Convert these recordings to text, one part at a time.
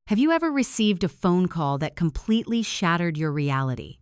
Have you ever received a phone call that completely shattered your reality?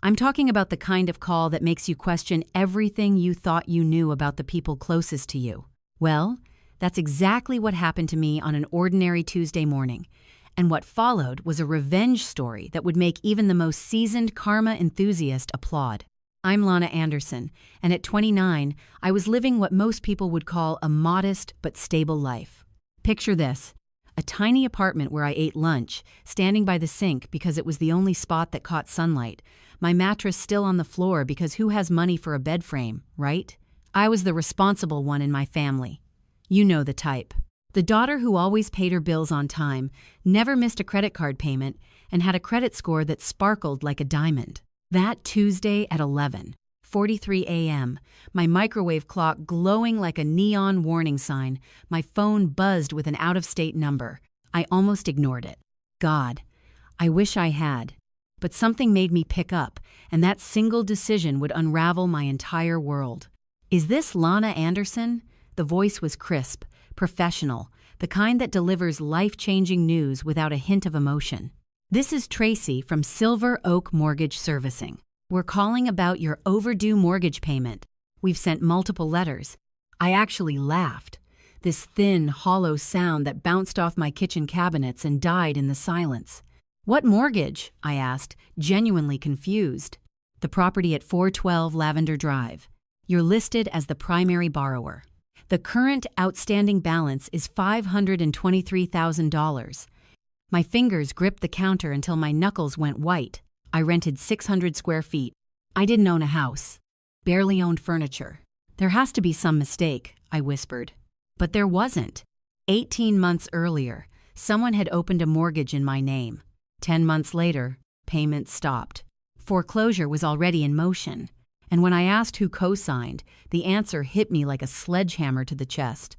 I'm talking about the kind of call that makes you question everything you thought you knew about the people closest to you. Well, that's exactly what happened to me on an ordinary Tuesday morning. And what followed was a revenge story that would make even the most seasoned karma enthusiast applaud. I'm Lana Anderson, and at 29, I was living what most people would call a modest but stable life. Picture this. A tiny apartment where I ate lunch, standing by the sink because it was the only spot that caught sunlight, my mattress still on the floor because who has money for a bed frame, right? I was the responsible one in my family. You know the type. The daughter who always paid her bills on time, never missed a credit card payment, and had a credit score that sparkled like a diamond. That Tuesday at 11:43 a.m., my microwave clock glowing like a neon warning sign, my phone buzzed with an out-of-state number. I almost ignored it. God, I wish I had. But something made me pick up, and that single decision would unravel my entire world. Is this Lana Anderson? The voice was crisp, professional, the kind that delivers life-changing news without a hint of emotion. This is Tracy from Silver Oak Mortgage Servicing. We're calling about your overdue mortgage payment. We've sent multiple letters. I actually laughed. This thin, hollow sound that bounced off my kitchen cabinets and died in the silence. What mortgage? I asked, genuinely confused. The property at 412 Lavender Drive. You're listed as the primary borrower. The current outstanding balance is $523,000. My fingers gripped the counter until my knuckles went white. I rented 600 square feet. I didn't own a house. Barely owned furniture. There has to be some mistake, I whispered. But there wasn't. 18 months earlier, someone had opened a mortgage in my name. 10 months later, payments stopped. Foreclosure was already in motion. And when I asked who co-signed, the answer hit me like a sledgehammer to the chest.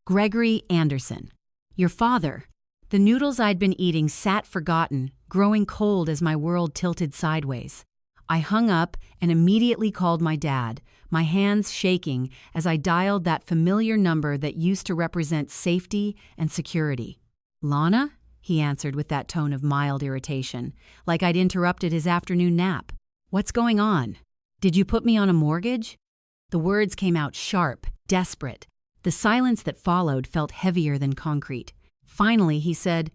Gregory Anderson. Your father. The noodles I'd been eating sat forgotten, growing cold as my world tilted sideways. I hung up and immediately called my dad, my hands shaking as I dialed that familiar number that used to represent safety and security. Lana? He answered with that tone of mild irritation, like I'd interrupted his afternoon nap. What's going on? Did you put me on a mortgage? The words came out sharp, desperate. The silence that followed felt heavier than concrete. Finally, he said,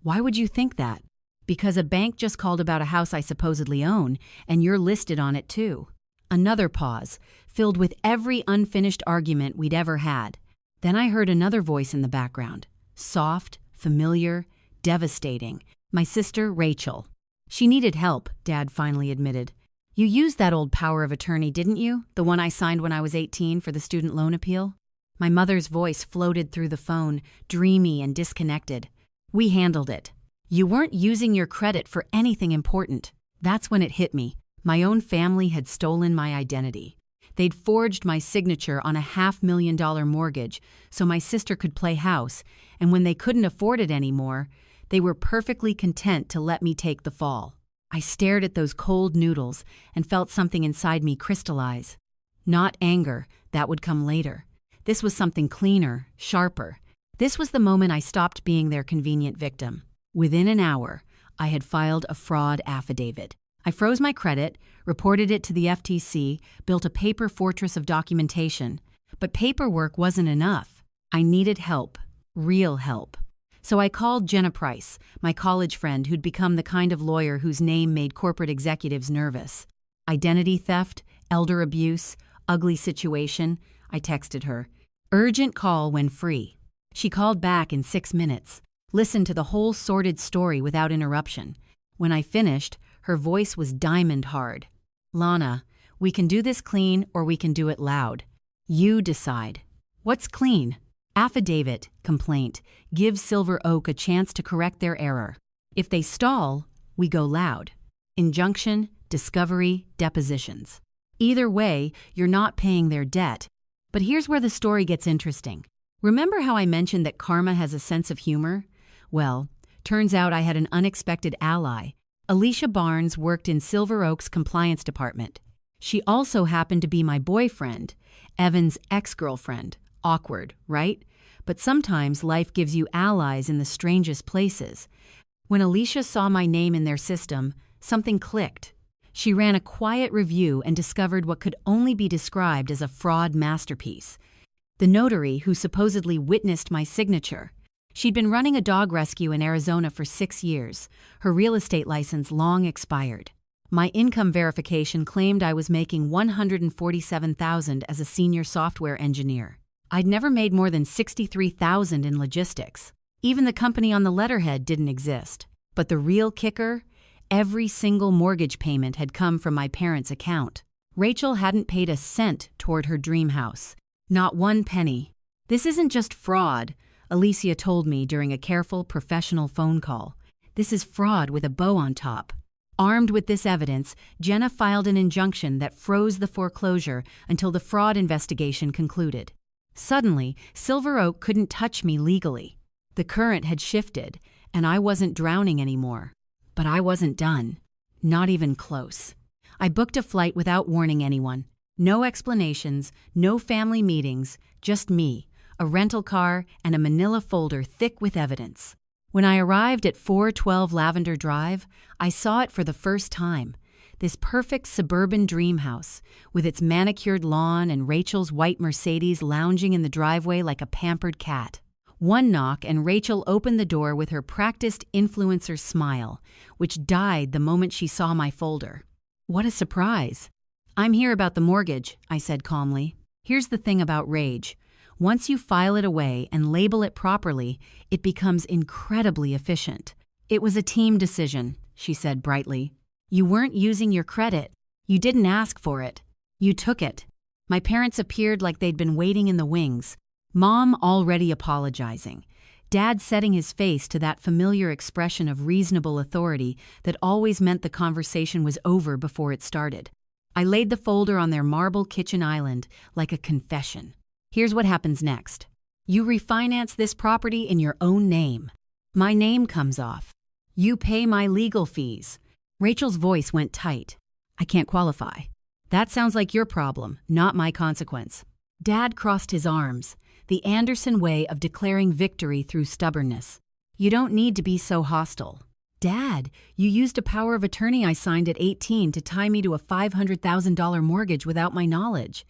"Why would you think that?" "Because a bank just called about a house I supposedly own, and you're listed on it too." Another pause, filled with every unfinished argument we'd ever had. Then I heard another voice in the background. Soft, familiar, devastating. My sister, Rachel. She needed help, Dad finally admitted. "You used that old power of attorney, didn't you? The one I signed when I was 18 for the student loan appeal?" My mother's voice floated through the phone, dreamy and disconnected. "We handled it. You weren't using your credit for anything important." That's when it hit me. My own family had stolen my identity. They'd forged my signature on a $500,000 mortgage so my sister could play house, and when they couldn't afford it anymore, they were perfectly content to let me take the fall. I stared at those cold noodles and felt something inside me crystallize. Not anger, that would come later. This was something cleaner, sharper. This was the moment I stopped being their convenient victim. Within an hour, I had filed a fraud affidavit. I froze my credit, reported it to the FTC, built a paper fortress of documentation. But paperwork wasn't enough. I needed help, real help. So I called Jenna Price, my college friend who'd become the kind of lawyer whose name made corporate executives nervous. Identity theft, elder abuse, ugly situation. I texted her. Urgent call when free. She called back in 6 minutes, listened to the whole sordid story without interruption. When I finished, her voice was diamond hard. "Lana, we can do this clean or we can do it loud. You decide." "What's clean?" "Affidavit, complaint, give Silver Oak a chance to correct their error. If they stall, we go loud. Injunction, discovery, depositions. Either way, you're not paying their debt." But here's where the story gets interesting. Remember how I mentioned that karma has a sense of humor? Well, turns out I had an unexpected ally. Alicia Barnes worked in Silver Oak's compliance department. She also happened to be my boyfriend, Evan's ex-girlfriend. Awkward, right? but sometimes life gives you allies in the strangest places. When Alicia saw my name in their system, something clicked. She ran a quiet review and discovered what could only be described as a fraud masterpiece. The notary who supposedly witnessed my signature. She'd been running a dog rescue in Arizona for 6 years. Her real estate license long expired. My income verification claimed I was making $147,000 as a senior software engineer. I'd never made more than $63,000 in logistics. Even the company on the letterhead didn't exist. But the real kicker? Every single mortgage payment had come from my parents' account. Rachel hadn't paid a cent toward her dream house. Not one penny. "This isn't just fraud," Alicia told me during a careful, professional phone call. "This is fraud with a bow on top." Armed with this evidence, Jenna filed an injunction that froze the foreclosure until the fraud investigation concluded. Suddenly, Silver Oak couldn't touch me legally. The current had shifted, and I wasn't drowning anymore. But I wasn't done. Not even close. I booked a flight without warning anyone. No explanations, no family meetings, just me, a rental car, and a manila folder thick with evidence. When I arrived at 412 Lavender Drive, I saw it for the first time. This perfect suburban dream house, with its manicured lawn and Rachel's white Mercedes lounging in the driveway like a pampered cat. One knock and Rachel opened the door with her practiced influencer smile, which died the moment she saw my folder. What a surprise. "I'm here about the mortgage," I said calmly. "Here's the thing about rage. Once you file it away and label it properly, it becomes incredibly efficient." "It was a team decision," she said brightly. "You weren't using your credit. You didn't ask for it. You took it." My parents appeared like they'd been waiting in the wings. Mom already apologizing. Dad setting his face to that familiar expression of reasonable authority that always meant the conversation was over before it started. I laid the folder on their marble kitchen island like a confession. "Here's what happens next. You refinance this property in your own name. My name comes off. You pay my legal fees." Rachel's voice went tight. "I can't qualify." "That sounds like your problem, not my consequence." Dad crossed his arms, the Anderson way of declaring victory through stubbornness. "You don't need to be so hostile." "Dad, you used a power of attorney I signed at 18 to tie me to a $500,000 mortgage without my knowledge."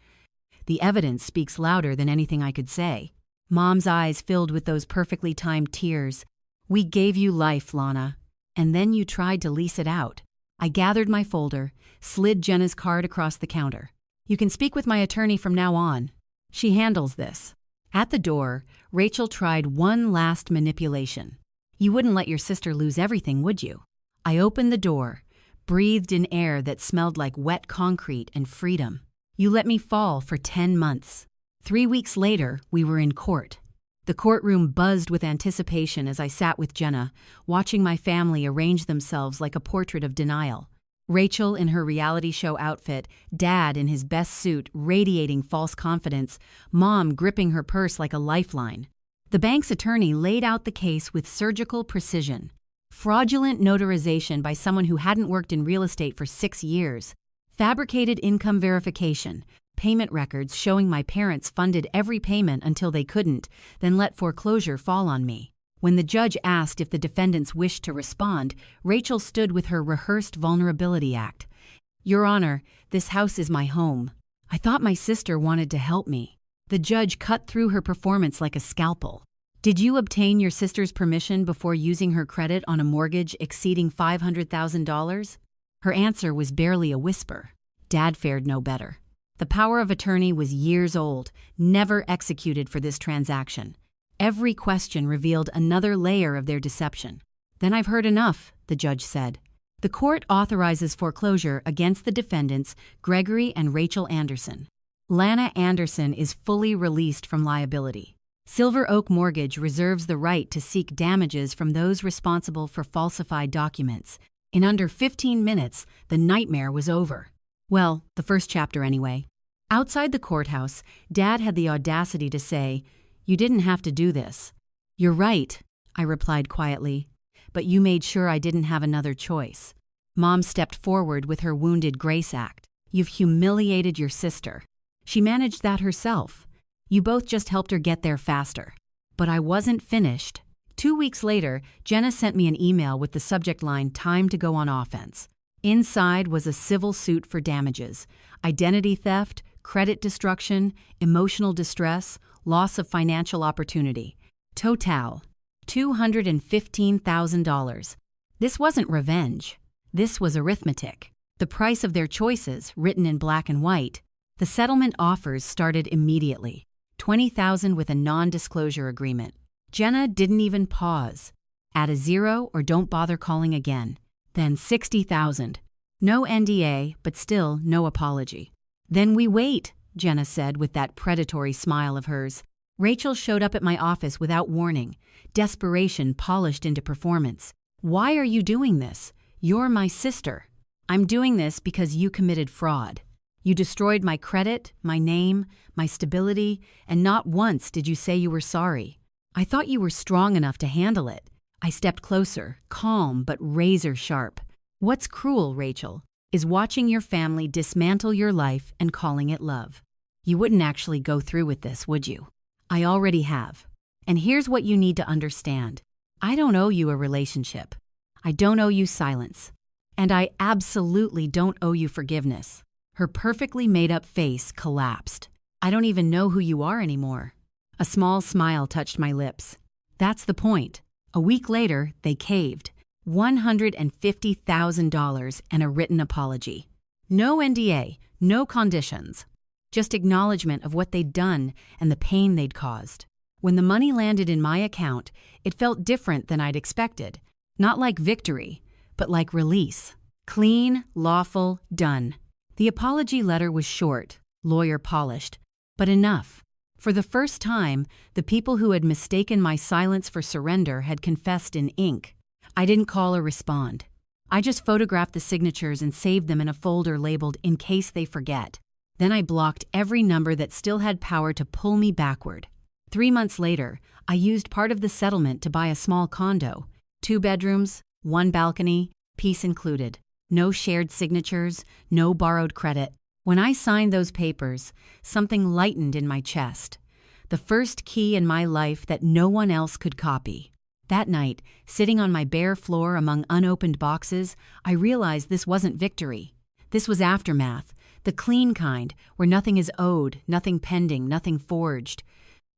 The evidence speaks louder than anything I could say. Mom's eyes filled with those perfectly timed tears. "We gave you life, Lana, and then you tried to lease it out." I gathered my folder, slid Jenna's card across the counter. "You can speak with my attorney from now on. She handles this." At the door, Rachel tried one last manipulation. "You wouldn't let your sister lose everything, would you?" I opened the door, breathed in air that smelled like wet concrete and freedom. "You let me fall for 10 months. 3 weeks later, we were in court." The courtroom buzzed with anticipation as I sat with Jenna, watching my family arrange themselves like a portrait of denial. Rachel in her reality show outfit, Dad in his best suit radiating false confidence, Mom gripping her purse like a lifeline. The bank's attorney laid out the case with surgical precision. Fraudulent notarization by someone who hadn't worked in real estate for 6 years. Fabricated income verification. Payment records showing my parents funded every payment until they couldn't, then let foreclosure fall on me. When the judge asked if the defendants wished to respond, Rachel stood with her rehearsed vulnerability act. "Your Honor, this house is my home. I thought my sister wanted to help me." The judge cut through her performance like a scalpel. "Did you obtain your sister's permission before using her credit on a mortgage exceeding $500,000? Her answer was barely a whisper. Dad fared no better. The power of attorney was years old, never executed for this transaction. Every question revealed another layer of their deception. "Then I've heard enough," the judge said. "The court authorizes foreclosure against the defendants, Gregory and Rachel Anderson. Lana Anderson is fully released from liability. Silver Oak Mortgage reserves the right to seek damages from those responsible for falsified documents." In under 15 minutes, the nightmare was over. Well, the first chapter anyway. Outside the courthouse, Dad had the audacity to say, "You didn't have to do this." "You're right," I replied quietly, "but you made sure I didn't have another choice." Mom stepped forward with her wounded grace act. "You've humiliated your sister. She managed that herself. You both just helped her get there faster." But I wasn't finished. 2 weeks later, Jenna sent me an email with the subject line, "Time to go on offense." Inside was a civil suit for damages, identity theft, credit destruction, emotional distress, loss of financial opportunity. Total, $215,000. This wasn't revenge. This was arithmetic. The price of their choices, written in black and white. The settlement offers started immediately. $20,000 with a non-disclosure agreement. Jenna didn't even pause. Add a zero or don't bother calling again. Then $60,000. No NDA, but still no apology. Then we wait, Jenna said with that predatory smile of hers. Rachel showed up at my office without warning, desperation polished into performance. "Why are you doing this? You're my sister." "I'm doing this because you committed fraud. You destroyed my credit, my name, my stability, and not once did you say you were sorry. I thought you were strong enough to handle it." I stepped closer, calm but razor sharp. "What's cruel, Rachel, is watching your family dismantle your life and calling it love. You wouldn't actually go through with this, would you?" "I already have. And here's what you need to understand. I don't owe you a relationship. I don't owe you silence. And I absolutely don't owe you forgiveness." Her perfectly made-up face collapsed. "I don't even know who you are anymore." A small smile touched my lips. That's the point. A week later, they caved. $150,000 and a written apology. No NDA, no conditions. Just acknowledgement of what they'd done and the pain they'd caused. When the money landed in my account, it felt different than I'd expected. Not like victory, but like release. Clean, lawful, done. The apology letter was short, lawyer polished, but enough. For the first time, the people who had mistaken my silence for surrender had confessed in ink. I didn't call or respond. I just photographed the signatures and saved them in a folder labeled "In case they forget." Then I blocked every number that still had power to pull me backward. 3 months later, I used part of the settlement to buy a small condo. 2 bedrooms, 1 balcony, peace included. No shared signatures, no borrowed credit. When I signed those papers, something lightened in my chest. The first key in my life that no one else could copy. That night, sitting on my bare floor among unopened boxes, I realized this wasn't victory. This was aftermath, the clean kind, where nothing is owed, nothing pending, nothing forged.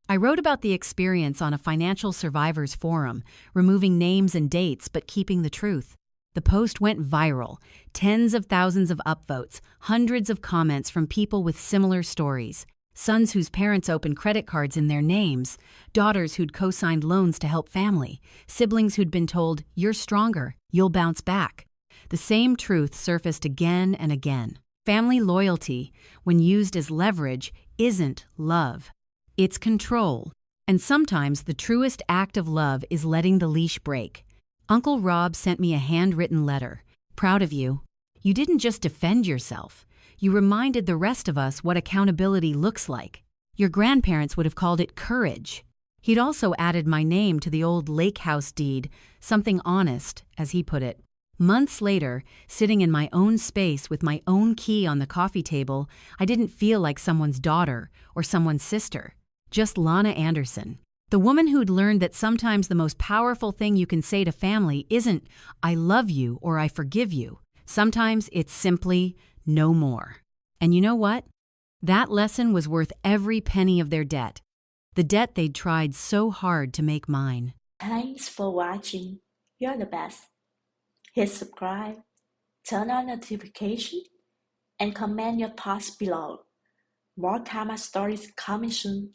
I wrote about the experience on a financial survivors forum, removing names and dates but keeping the truth. The post went viral, tens of thousands of upvotes, hundreds of comments from people with similar stories. Sons whose parents opened credit cards in their names, daughters who'd co-signed loans to help family, siblings who'd been told, "You're stronger, you'll bounce back." The same truth surfaced again and again. Family loyalty, when used as leverage, isn't love. It's control. And sometimes the truest act of love is letting the leash break. Uncle Rob sent me a handwritten letter. "Proud of you. You didn't just defend yourself. You reminded the rest of us what accountability looks like. Your grandparents would have called it courage." He'd also added my name to the old lake house deed, something honest, as he put it. Months later, sitting in my own space with my own key on the coffee table, I didn't feel like someone's daughter or someone's sister. Just Lana Anderson. The woman who'd learned that sometimes the most powerful thing you can say to family isn't, "I love you" or "I forgive you." Sometimes it's simply, "No more." And you know what? That lesson was worth every penny of their debt. The debt they'd tried so hard to make mine. Thanks for watching. You're the best. Hit subscribe, turn on notification, and comment your thoughts below. More Tama stories coming soon.